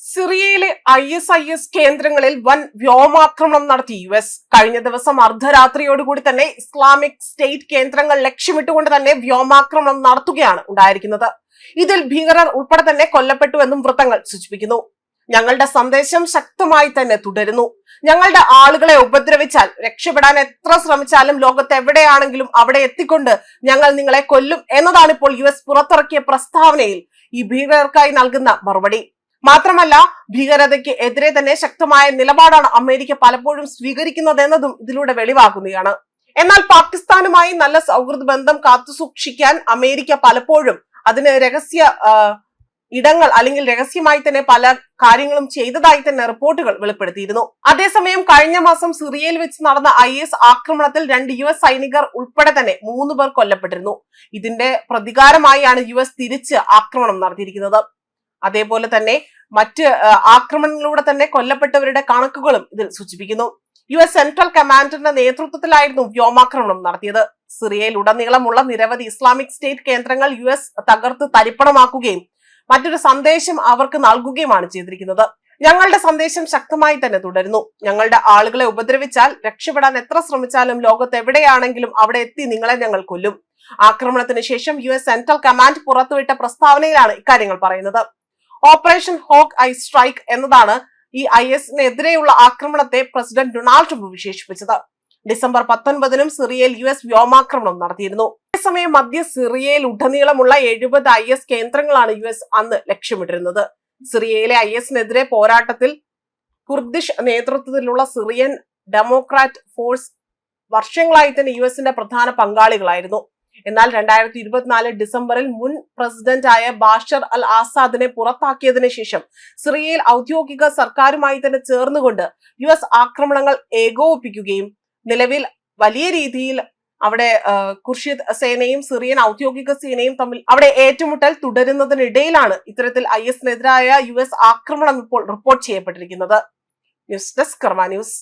സിറിയയിലെ ISIS കേന്ദ്രങ്ങളിൽ വൻ വ്യോമാക്രമണം നടത്തി US. കഴിഞ്ഞ ദിവസം അർദ്ധരാത്രിയോടുകൂടി തന്നെ ഇസ്ലാമിക് സ്റ്റേറ്റ് കേന്ദ്രങ്ങൾ ലക്ഷ്യമിട്ടുകൊണ്ട് തന്നെ വ്യോമാക്രമണം നടത്തുകയാണ് ഉണ്ടായിരിക്കുന്നത്. ഇതിൽ ഭീകരർ ഉൾപ്പെടെ തന്നെ കൊല്ലപ്പെട്ടുവെന്നും വൃത്തങ്ങൾ സൂചിപ്പിക്കുന്നു. ഞങ്ങളുടെ സന്ദേശം ശക്തമായി തന്നെ തുടരുന്നു. ഞങ്ങളുടെ ആളുകളെ ഉപദ്രവിച്ചാൽ രക്ഷപ്പെടാൻ എത്ര ശ്രമിച്ചാലും ലോകത്ത് എവിടെയാണെങ്കിലും അവിടെ എത്തിക്കൊണ്ട് ഞങ്ങൾ നിങ്ങളെ കൊല്ലും എന്നതാണ് ഇപ്പോൾ US പുറത്തിറക്കിയ പ്രസ്താവനയിൽ ഈ ഭീകരർക്കായി നൽകുന്ന മറുപടി. മാത്രമല്ല, ഭീകരതയ്ക്ക് എതിരെ തന്നെ ശക്തമായ നിലപാടാണ് അമേരിക്ക പലപ്പോഴും സ്വീകരിക്കുന്നത് എന്നതും ഇതിലൂടെ വെളിവാകുകയാണ്. എന്നാൽ പാകിസ്ഥാനുമായി നല്ല സൗഹൃദ ബന്ധം കാത്തുസൂക്ഷിക്കാൻ അമേരിക്ക പലപ്പോഴും അതിന് രഹസ്യ ഇടങ്ങൾ അല്ലെങ്കിൽ രഹസ്യമായി തന്നെ പല കാര്യങ്ങളും ചെയ്തതായി തന്നെ റിപ്പോർട്ടുകൾ വെളിപ്പെടുത്തിയിരുന്നു. അതേസമയം കഴിഞ്ഞ മാസം സിറിയയിൽ വെച്ച് നടന്ന IS ആക്രമണത്തിൽ 2 US സൈനികർ ഉൾപ്പെടെ തന്നെ 3 പേർ കൊല്ലപ്പെട്ടിരുന്നു. ഇതിന്റെ പ്രതികാരമായാണ് US തിരിച്ച് ആക്രമണം നടത്തിയിരിക്കുന്നത്. അതേപോലെ തന്നെ മറ്റ് ആക്രമണങ്ങളിലൂടെ തന്നെ കൊല്ലപ്പെട്ടവരുടെ കണക്കുകളും ഇതിൽ സൂചിപ്പിക്കുന്നു. US സെൻട്രൽ കമാൻഡറിന്റെ നേതൃത്വത്തിലായിരുന്നു വ്യോമാക്രമണം നടത്തിയത്. സിറിയയിൽ ഉടനീളമുള്ള നിരവധി ഇസ്ലാമിക് സ്റ്റേറ്റ് കേന്ദ്രങ്ങൾ US തകർത്ത് തരിപ്പണമാക്കുകയും മറ്റൊരു സന്ദേശം അവർക്ക് നൽകുകയുമാണ് ചെയ്തിരിക്കുന്നത്. ഞങ്ങളുടെ സന്ദേശം ശക്തമായി തന്നെ തുടരുന്നു. ഞങ്ങളുടെ ആളുകളെ ഉപദ്രവിച്ചാൽ രക്ഷപ്പെടാൻ എത്ര ശ്രമിച്ചാലും ലോകത്ത് എവിടെയാണെങ്കിലും അവിടെ എത്തി നിങ്ങളെ ഞങ്ങൾ കൊല്ലും. ആക്രമണത്തിന് ശേഷം US സെൻട്രൽ കമാൻഡ് പുറത്തുവിട്ട പ്രസ്താവനയിലാണ് ഇക്കാര്യങ്ങൾ പറയുന്നത്. ഓപ്പറേഷൻ ഹോക്ക് ഐ സ്ട്രൈക്ക് എന്നതാണ് ഈ ISനെതിരെയുള്ള ആക്രമണത്തെ പ്രസിഡന്റ് ഡൊണാൾഡ് ട്രംപ് വിശേഷിപ്പിച്ചത്. ഡിസംബർ 19-നും സിറിയയിൽ US വ്യോമാക്രമണം നടത്തിയിരുന്നു. അതേസമയം മധ്യ സിറിയയിൽ ഉടനീളമുള്ള 70 IS കേന്ദ്രങ്ങളാണ് US അന്ന് ലക്ഷ്യമിട്ടിരുന്നത്. സിറിയയിലെ ISനെതിരെ പോരാട്ടത്തിൽ കുർദിഷ് നേതൃത്വത്തിലുള്ള സിറിയൻ ഡെമോക്രാറ്റ് ഫോഴ്സ് വർഷങ്ങളായി തന്നെ USന്റെ പ്രധാന പങ്കാളികളായിരുന്നു. എന്നാൽ 2024 ഡിസംബറിൽ മുൻ പ്രസിഡന്റായ ബാഷർ അൽ ആസാദിനെ പുറത്താക്കിയതിനു ശേഷം സിറിയയിൽ ഔദ്യോഗിക സർക്കാരുമായി തന്നെ ചേർന്നുകൊണ്ട് US ആക്രമണങ്ങൾ ഏകോപിപ്പിക്കുകയും നിലവിൽ വലിയ രീതിയിൽ അവിടെ ഖുർഷിദ് സേനയും സിറിയൻ ഔദ്യോഗിക സേനയും തമ്മിൽ അവിടെ ഏറ്റുമുട്ടൽ തുടരുന്നതിനിടയിലാണ് ഇത്തരത്തിൽ ISനെതിരായ US ആക്രമണം ഇപ്പോൾ റിപ്പോർട്ട് ചെയ്യപ്പെട്ടിരിക്കുന്നത്. ന്യൂസ് ഡെസ്ക് കർമ്മ ന്യൂസ്.